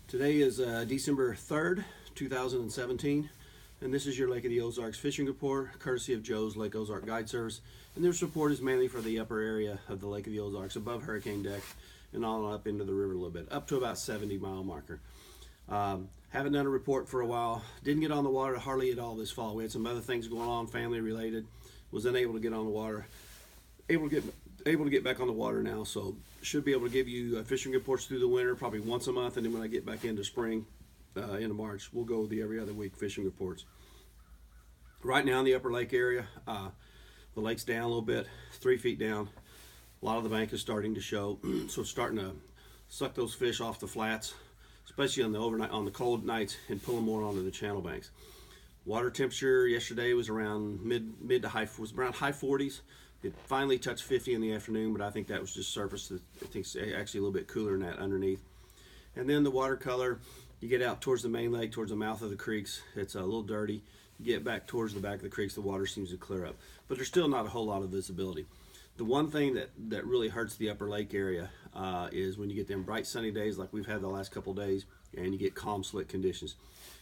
Today is December 3rd, 2017, and this is your Lake of the Ozarks fishing report, courtesy of Joe's Lake Ozark Guide Service. And this report is mainly for the upper area of the Lake of the Ozarks, above hurricane deck, and on up into the river a little bit, up to about 70-mile marker. Haven't done a report for a while. Didn't get on the water hardly at all this fall. We had some other things going on, family related. Was unable to get on the water. Able to get back on the water now, so should be able to give you fishing reports through the winter, probably once a month, and then when I get back into spring, into March, we'll go the every other week fishing reports. Right now in the upper lake area, the lake's down a little bit, 3 feet down. A lot of the bank is starting to show, so it's starting to suck those fish off the flats, especially on the cold nights, and pull them more onto the channel banks. Water temperature yesterday was around mid to high 40s. It finally touched 50 in the afternoon, but I think that was just surface. I think it's actually a little bit cooler than that underneath. And then the water color, you get out towards the main lake, towards the mouth of the creeks, it's a little dirty. You get back towards the back of the creeks, the water seems to clear up. But there's still not a whole lot of visibility. The one thing that really hurts the upper lake area is when you get them bright sunny days like we've had the last couple days, and you get calm slick conditions.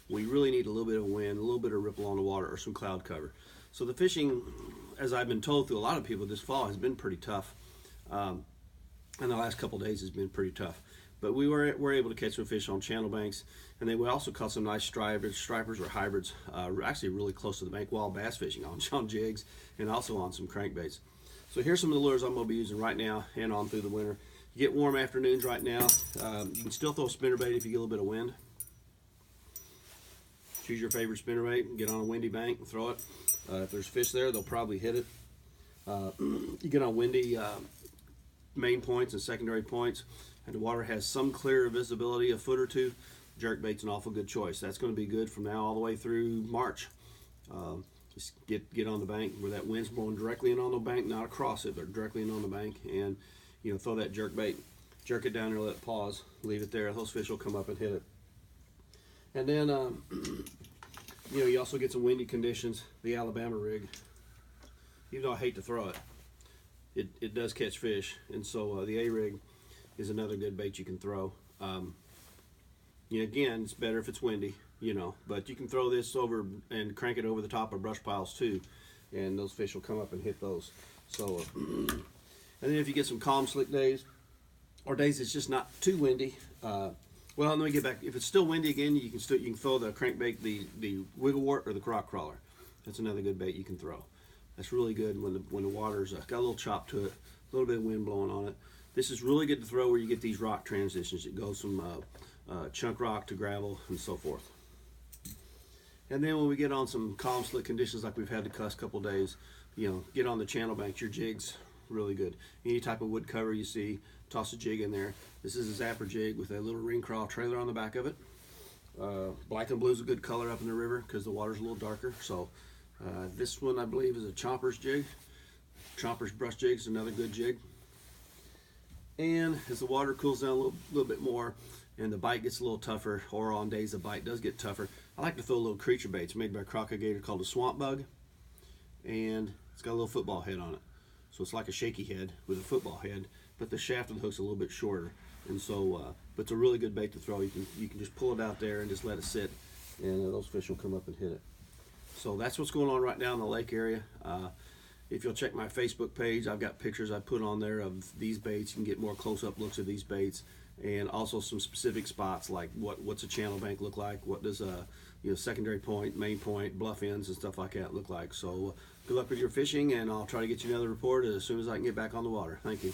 We really need a little bit of wind, a little bit of ripple on the water, or some cloud cover. So the fishing, as I've been told through a lot of people this fall, has been pretty tough. And the last couple days has been pretty tough. But we were able to catch some fish on channel banks, and then we also caught some nice stripers or hybrids, actually really close to the bank, wild bass fishing on jigs, and also on some crankbaits. So here's some of the lures I'm going to be using right now and on through the winter. You get warm afternoons right now. You can still throw a spinnerbait if you get a little bit of wind. Choose your favorite spinnerbait, get on a windy bank and throw it. If there's fish there, they'll probably hit it. You get on windy main points and secondary points, and the water has some clear visibility, a foot or two. Jerkbait's an awful good choice. That's going to be good from now all the way through March. Just get on the bank where that wind's blowing directly in on the bank, not across it, but directly in on the bank, and throw that jerkbait, jerk it down there, let it pause, leave it there. Those fish will come up and hit it. And then, you also get some windy conditions. The Alabama rig, even though I hate to throw it, it does catch fish. And so the A-rig is another good bait you can throw. Again, it's better if it's windy, but you can throw this over and crank it over the top of brush piles too, and those fish will come up and hit those. So, and then if you get some calm, slick days, or days it's just not too windy, well, let me get back. If it's still windy again, you can throw the crankbait, the wigglewort, or the crock crawler. That's another good bait you can throw. That's really good when the water's got a little chop to it, a little bit of wind blowing on it. This is really good to throw where you get these rock transitions. It goes from chunk rock to gravel and so forth. And then when we get on some calm, slick conditions like we've had the last couple days, get on the channel banks. Your jig's really good. Any type of wood cover you see, toss a jig in there. This is a zapper jig with a little ring crawl trailer on the back of it. Black and blue is a good color up in the river because the water's a little darker. So this one I believe is a chomper's jig. Chomper's brush jig is another good jig. And as the water cools down a little bit more and the bite gets a little tougher, or on days the bite does get tougher, I like to throw little creature baits made by a crocodigator called a swamp bug, and it's got a little football head on it. So it's like a shaky head with a football head, but the shaft of the hook's a little bit shorter. And so, but it's a really good bait to throw. You can just pull it out there and just let it sit, and those fish will come up and hit it. So that's what's going on right now in the lake area. If you'll check my Facebook page, I've got pictures I put on there of these baits. You can get more close-up looks of these baits, and also some specific spots like what's a channel bank look like, what does a secondary point, main point, bluff ends, and stuff like that look like. So good luck with your fishing, and I'll try to get you another report as soon as I can get back on the water. Thank you.